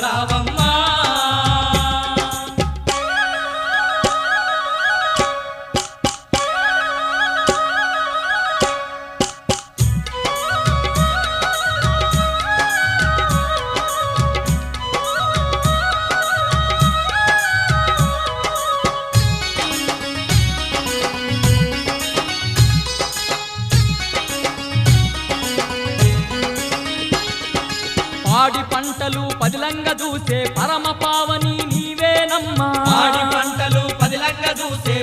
రావమ్మా పాడి పంటలు పదిలంగ చూసే పరమ పావని నీవేనమ్మా పాడి పంటలు పదిలంగ చూసే